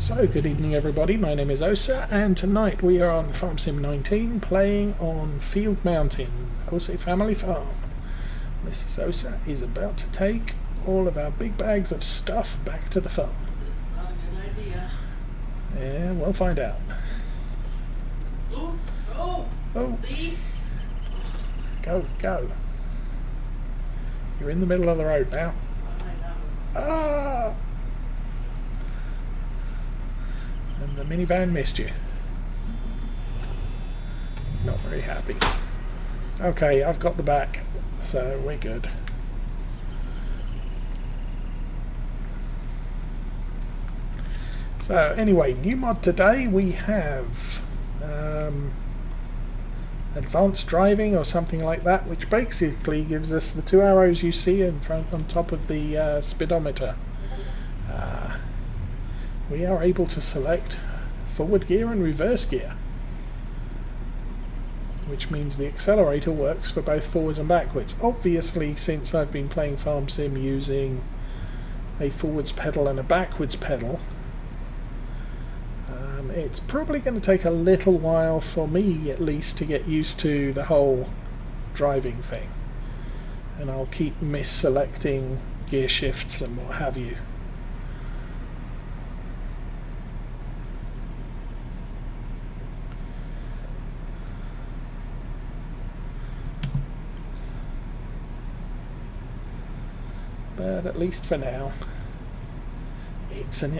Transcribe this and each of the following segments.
So, good evening everybody, my name is Oseh, and tonight we are on Farm Sim 19 playing on Field Mountain, Oseh Family Farm. Mrs. Oseh is about to take all of our big bags of stuff back to the farm. Not a good idea. Yeah, we'll find out. Oh, see? Go. You're in the middle of the road now. I know. Ah! And the minivan missed you. He's not very happy. Okay, I've got the back, so we're good. So anyway, new mod today we have advanced driving or something like that, which basically gives us the two arrows you see in front on top of the speedometer. We are able to select forward gear and reverse gear, which means the accelerator works for both forwards and backwards. Obviously, since I've been playing Farm Sim using a forwards pedal and a backwards pedal, it's probably going to take a little while for me at least to get used to the whole driving thing, and I'll keep misselecting gear shifts and what have you. But at least for now,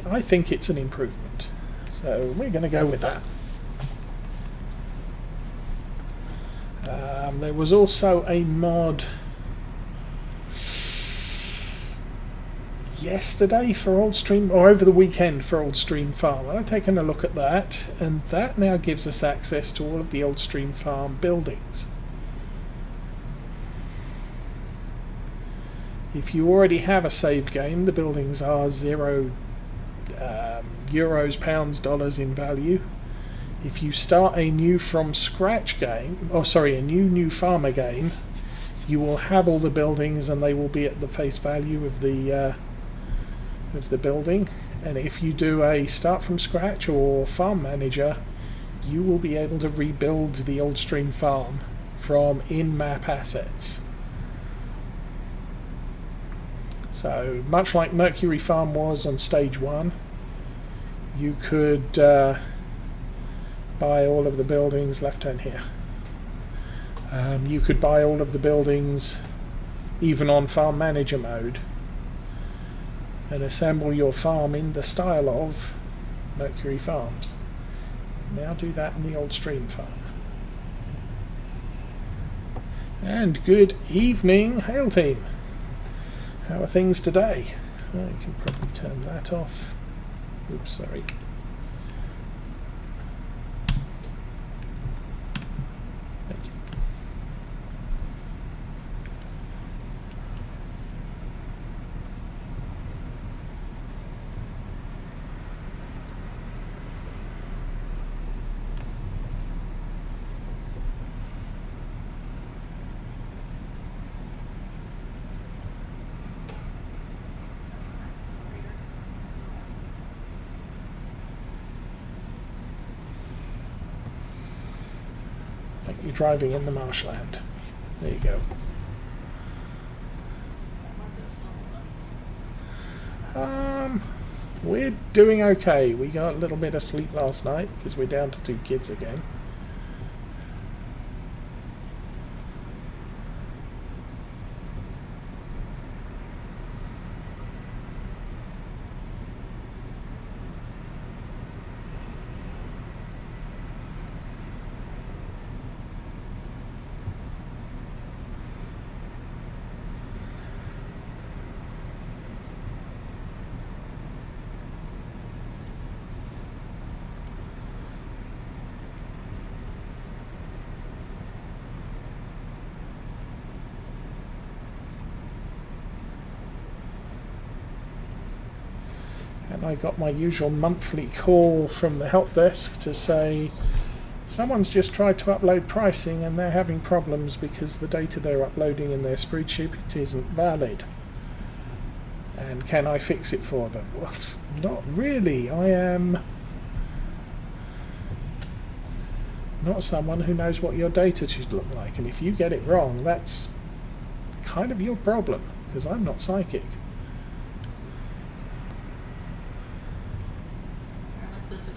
I think it's an improvement. So we're going to go with that. There was also a mod yesterday for Old Stream, or over the weekend for Old Stream Farm. I've taken a look at that, and that now gives us access to all of the Old Stream Farm buildings. If you already have a save game, the buildings are €0, pounds, dollars in value. If you start a new from scratch game, a new farmer game, you will have all the buildings and they will be at the face value of the building. And if you do a start from scratch or farm manager, you will be able to rebuild the Old Stream Farm from in-map assets. So much like Mercury Farm was on stage 1, you could buy all of the buildings, left turn here. You could buy all of the buildings even on farm manager mode and assemble your farm in the style of Mercury Farms. Now do that in the Old Stream Farm. And good evening, Hail Team. How are things today? I can probably turn that off. Oops, sorry. Thank you. You're driving in the marshland. There you go. We're doing okay. We got a little bit of sleep last night because we're down to 2 kids again. And I got my usual monthly call from the help desk to say someone's just tried to upload pricing and they're having problems because the data they're uploading in their spreadsheet isn't valid. And can I fix it for them? Well, not really. I am not someone who knows what your data should look like, and if you get it wrong, that's kind of your problem, because I'm not psychic. Where am I supposed to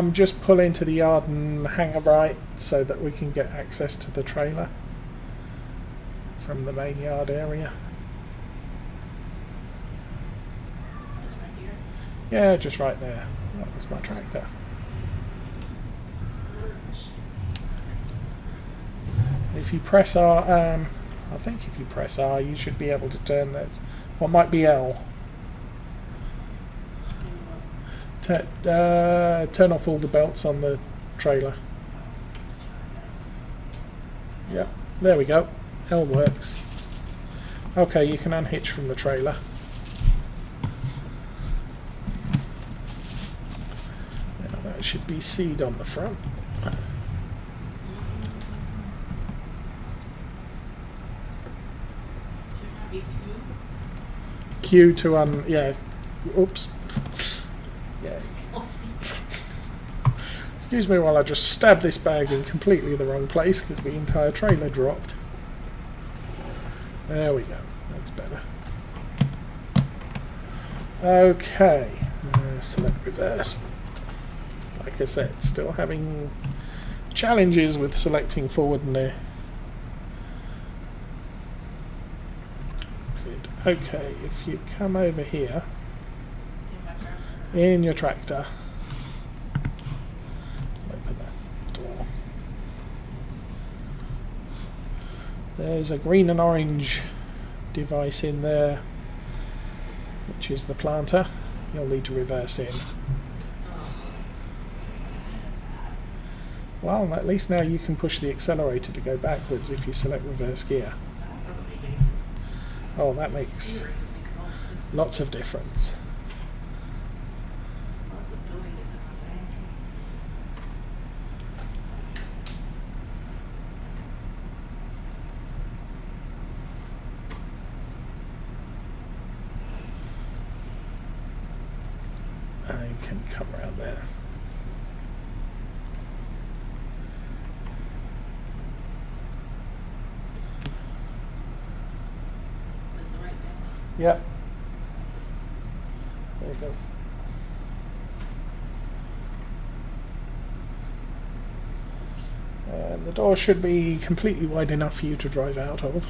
go? Just pull into the yard and hang a right so that we can get access to the trailer from the main yard area. Right here. Yeah, just right there. That was my tractor. If you press R, I think if you press R, you should be able to turn that. What might be L? Turn off all the belts on the trailer. Yep, there we go. L works. Okay, you can unhitch from the trailer. Now that should be seed on the front. Shouldn't that be Q to yeah. Oops. Yeah. Excuse me while I just stab this bag in completely the wrong place because the entire trailer dropped. There we go. That's better. Okay. Select reverse. Like I said, still having challenges with selecting forward and there. Okay, if you come over here in my tractor? in your tractor, open that door. There's a green and orange device in there, which is the planter. You'll need to reverse in. Well, at least now you can push the accelerator to go backwards if you select reverse gear. That doesn't make any difference. Oh, that makes Steering makes all the difference. lots of difference. Lots of building is in my bank. I can come around there. Is the right thing? Yep. There you go. And the door should be completely wide enough for you to drive out of.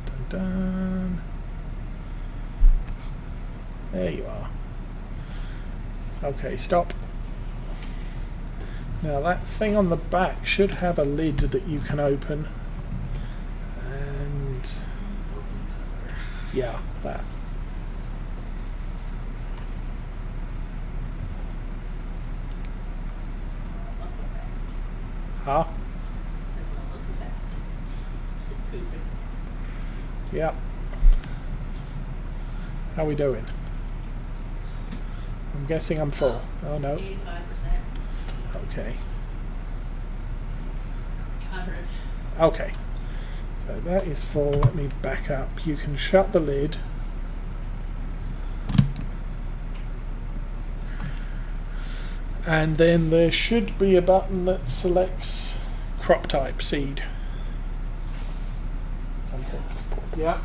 Dun, dun, dun. There you are. Okay, stop. Now that thing on the back should have a lid that you can open. And yeah, that. Huh? I said, well, look at that. It's pooping. Yep. How we doing? I'm guessing I'm full. Oh no. 85%. Okay. 100. Okay. So that is full. Let me back up. You can shut the lid. And then there should be a button that selects crop type seed. Something. Yeah.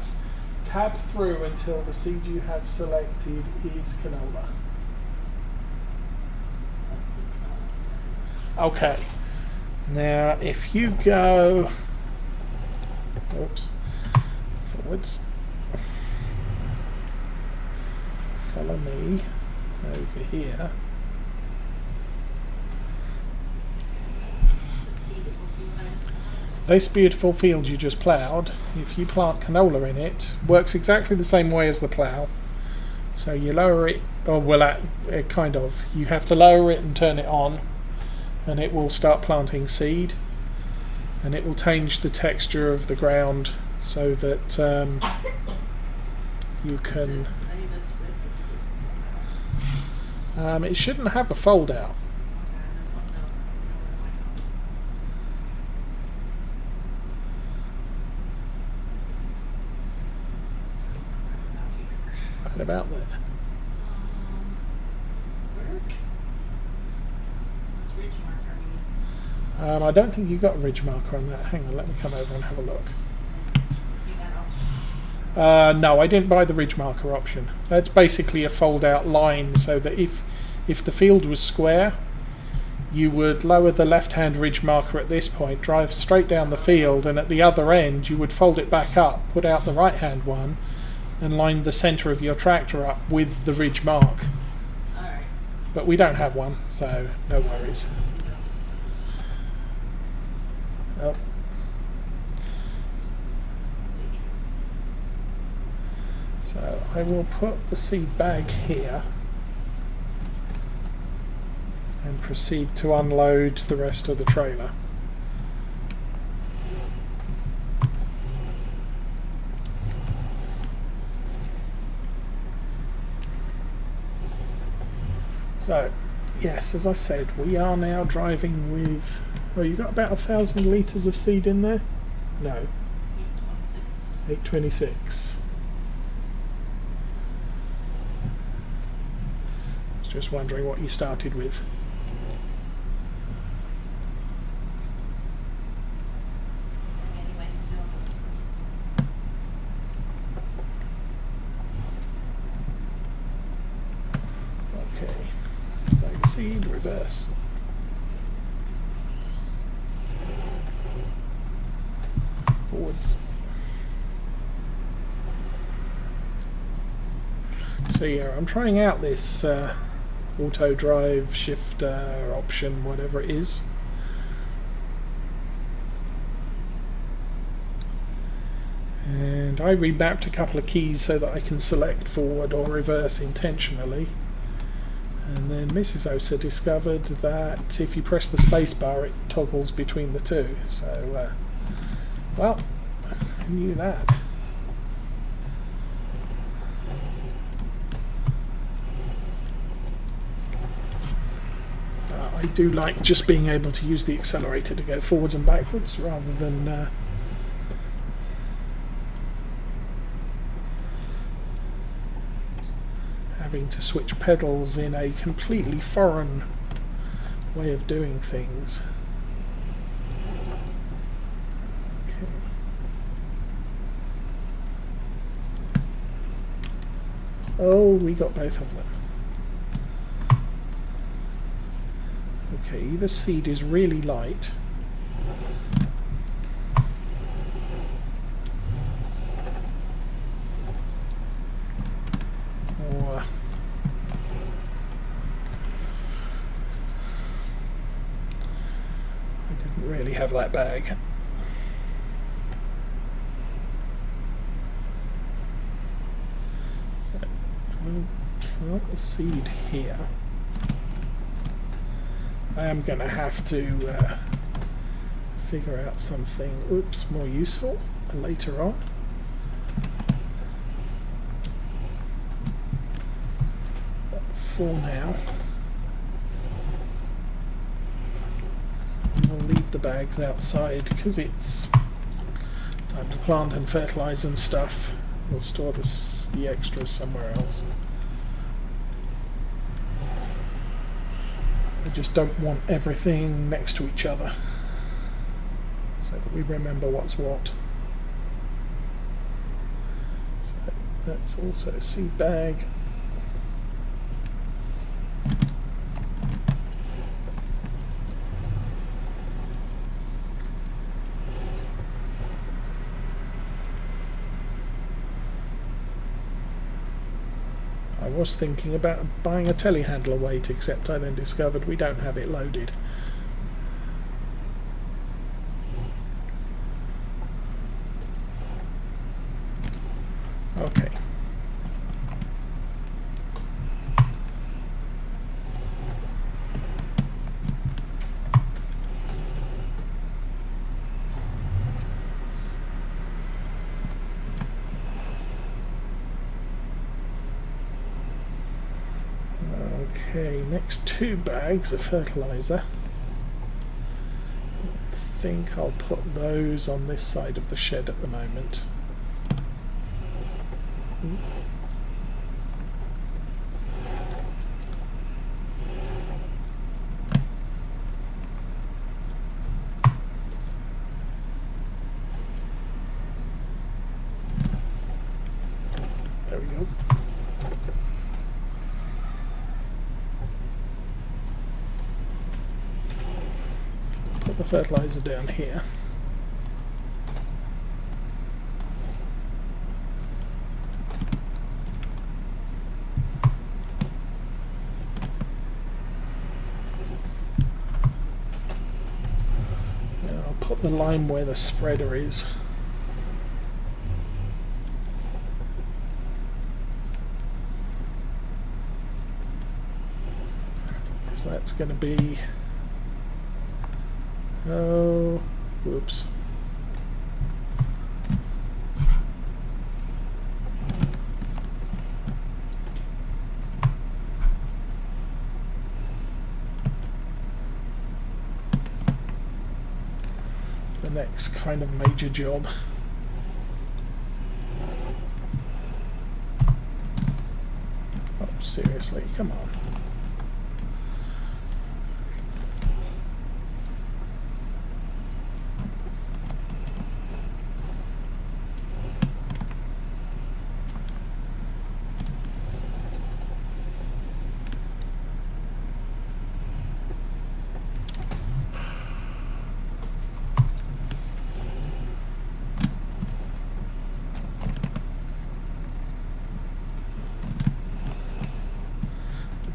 Tab through until the seed you have selected is canola. Let's see what it says. Okay. Now if you go oops, forwards, follow me over here. This beautiful field you just ploughed, if you plant canola in it, works exactly the same way as the plough. So you lower it, or well, kind of. You have to lower it and turn it on, and it will start planting seed, and it will change the texture of the ground so that you can. It shouldn't have a fold out. Right about there. Where? What's ridge marker mean? I don't think you got a ridge marker on that. Hang on, let me come over and have a look. You got option. No, I didn't buy the ridge marker option. That's basically a fold-out line so that if the field was square, you would lower the left-hand ridge marker at this point, drive straight down the field, and at the other end you would fold it back up, put out the right-hand one, and line the centre of your tractor up with the ridge mark. Alright. But we don't have one, so no worries. Oh. So I will put the seed bag here and proceed to unload the rest of the trailer. So, yes, as I said, we are now driving with... Well, you got about 1,000 litres of seed in there? No, 826. I was just wondering what you started with. Anyway, still Okay, bag of seed, reverse. Forwards. So yeah, I'm trying out this auto drive shifter option, whatever it is. And I remapped a couple of keys so that I can select forward or reverse intentionally. And then Mrs. Oseh discovered that if you press the space bar it toggles between the two. So well, I knew that. I do like just being able to use the accelerator to go forwards and backwards rather than having to switch pedals in a completely foreign way of doing things. Oh, we got both of them. Okay, either seed is really light. Or I didn't really have that bag. We'll plant the seed here. I am going to have to figure out something more useful later on. But for now, we'll leave the bags outside because it's time to plant and fertilise and stuff. We'll store the extras somewhere else. I just don't want everything next to each other so that we remember what's what. So that's also a seed bag. I was thinking about buying a telehandler weight, except I then discovered we don't have it loaded. Okay. Okay, next 2 bags of fertilizer. I think I'll put those on this side of the shed at the moment. There we go. Put the fertilizer down here. And I'll put the lime where the spreader is. So that's going to be, oh, whoops. The next kind of major job. Oh, seriously, come on.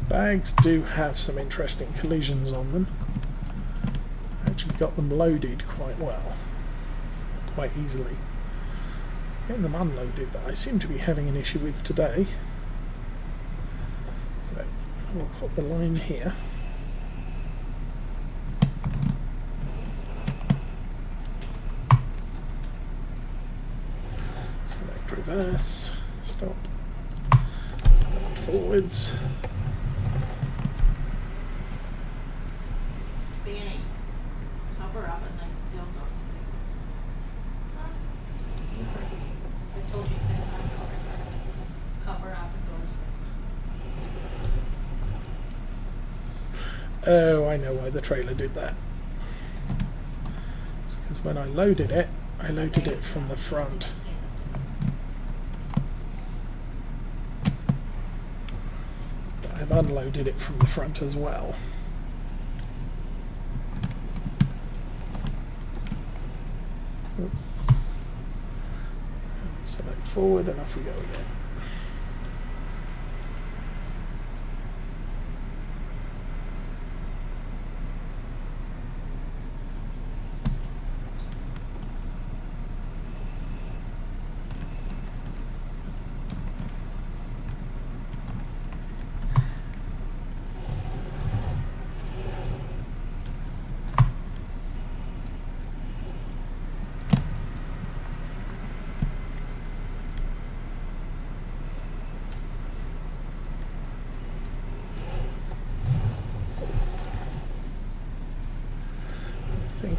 Bags do have some interesting collisions on them. Actually got them loaded quite well, quite easily. Getting them unloaded that I seem to be having an issue with today. So we'll put the line here. Select reverse, stop, select forwards. Fanny, cover up and then still go to sleep. I told you to cover up and go to sleep. Oh, I know why the trailer did that. It's because when I loaded it from the front. But I've unloaded it from the front as well. Select forward and off we go again.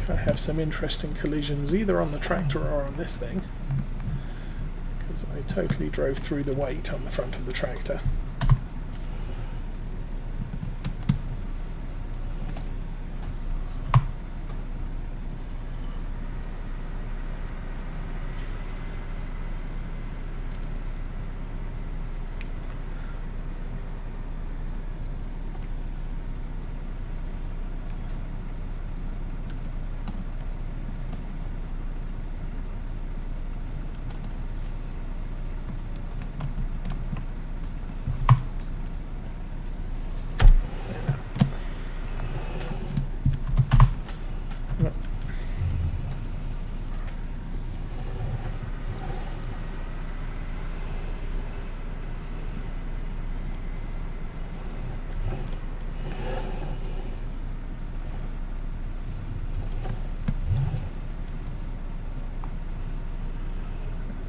I have some interesting collisions either on the tractor or on this thing, because I totally drove through the weight on the front of the tractor.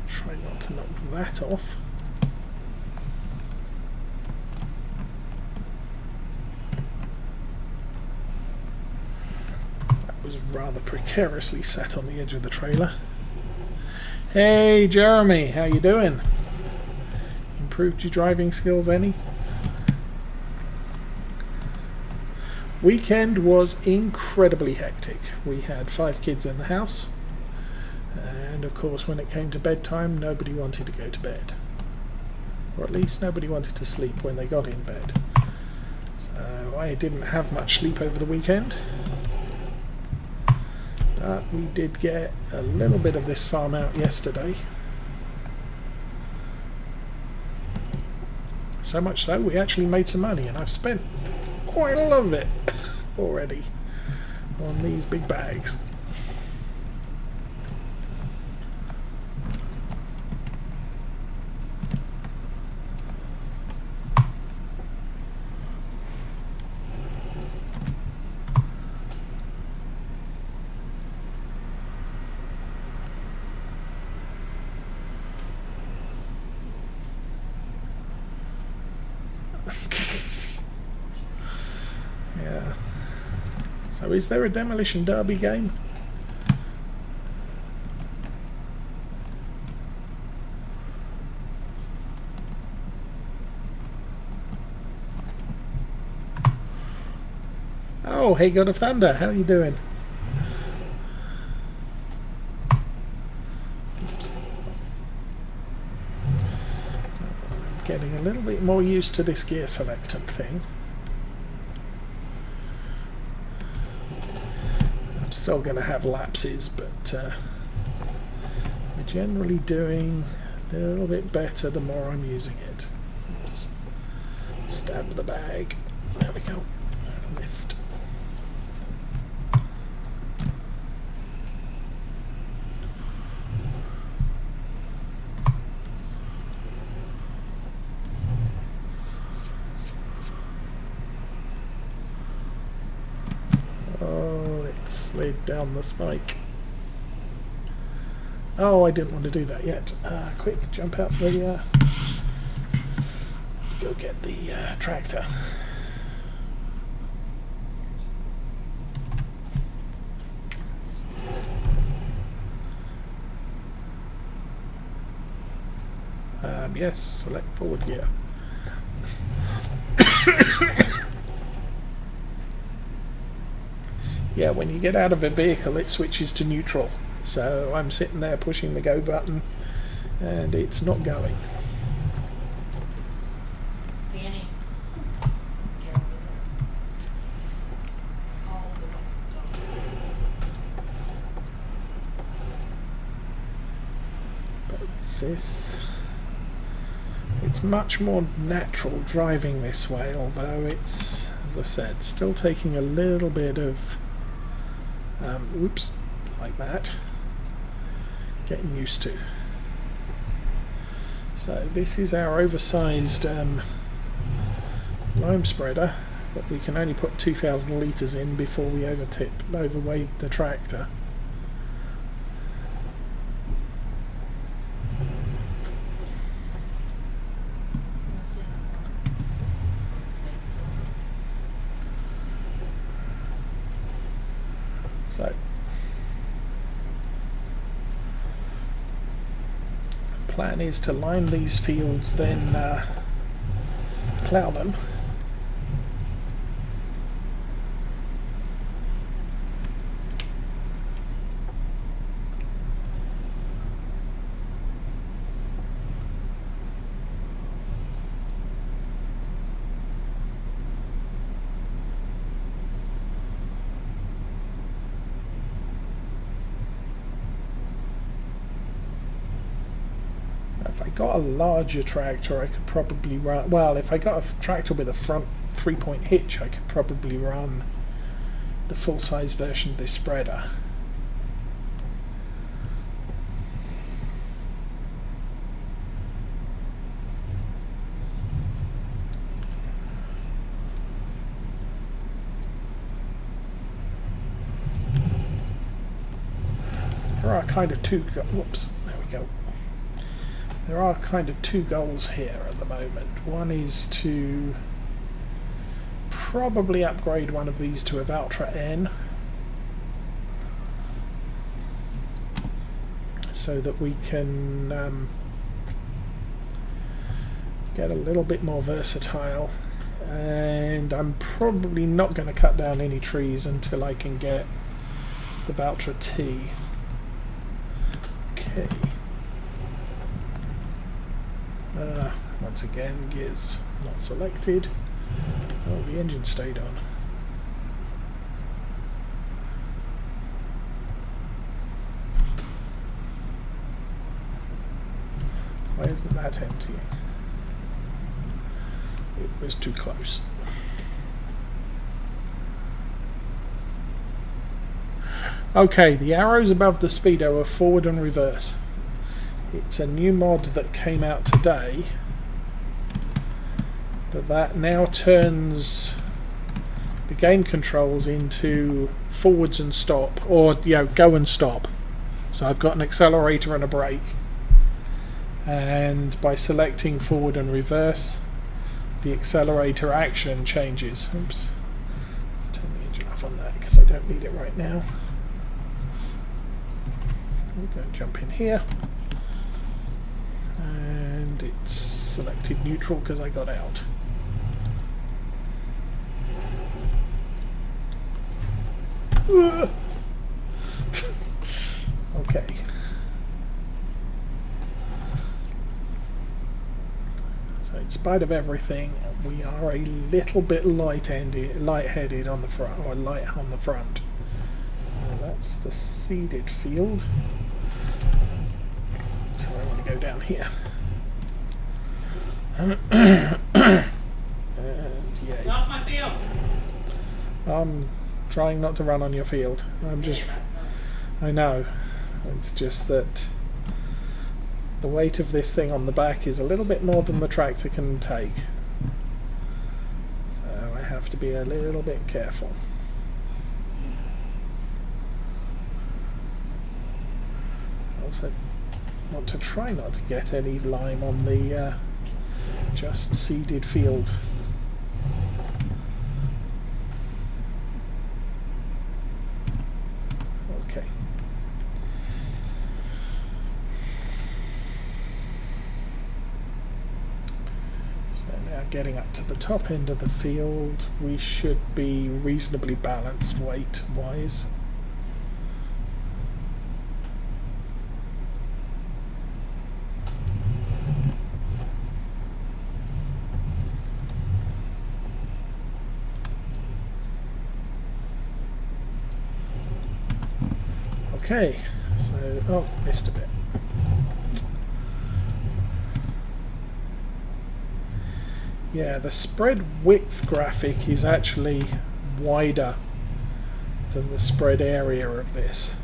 Try not to knock that off. That was rather precariously set on the edge of the trailer. Hey Jeremy, how you doing? Improved your driving skills any? Weekend was incredibly hectic. We had 5 kids in the house. And of course when it came to bedtime nobody wanted to go to bed. or at least nobody wanted to sleep when they got in bed. So I didn't have much sleep over the weekend, but we did get a little bit of this farm out yesterday. So much so we actually made some money, and I've spent quite a lot of it already on these big bags. Yeah. So is there a demolition derby game? Oh, hey God of Thunder, how you doing? Oops. I'm getting a little bit more used to this gear selectant thing. I'm still going to have lapses, but we're generally doing a little bit better the more I'm using it. Oops. Stab the bag. There we go. Lift. Oh, it slid down the spike. Oh, I didn't want to do that yet. Quick, jump out the... let's go get the tractor. Yes, select forward gear. Yeah, when you get out of a vehicle it switches to neutral. So I'm sitting there pushing the go button and it's not going. Fanny. Get over there. All the way down. But this... it's much more natural driving this way, although it's, as I said, still taking a little bit of oops, like that, getting used to. So this is our oversized lime spreader, but we can only put 2,000 litres in before we overweight the tractor. So the plan is to line these fields, then plough them. If I got a larger tractor I could probably run, well, if I got a tractor with a front 3-point hitch I could probably run the full-size version of this spreader. There are kind of two, whoops, there we go. There are kind of two goals here at the moment. One is to probably upgrade one of these to a Valtra N, so that we can get a little bit more versatile. And I'm probably not going to cut down any trees until I can get the Valtra T. Okay. Once again, gears not selected. Oh, the engine stayed on. Why isn't that emptying? It was too close. Okay, the arrows above the speedo are forward and reverse. It's a new mod that came out today, but that now turns the game controls into forwards and stop, or go and stop. So I've got an accelerator and a brake, and by selecting forward and reverse, the accelerator action changes. Oops, let's turn the engine off on that because I don't need it right now. We're going to jump in here, and it's selected neutral because I got out. Okay. So in spite of everything, we are a little bit light-headed on the front, or light on the front. That's the seeded field. So I want to go down here. And yeah. Not my field. I'm trying not to run on your field. I know. It's just that the weight of this thing on the back is a little bit more than the tractor can take. So I have to be a little bit careful. Also want to try not to get any lime on the just seeded field. Okay. So now getting up to the top end of the field, we should be reasonably balanced weight-wise. Okay, so, missed a bit. Yeah, the spread width graphic is actually wider than the spread area of this.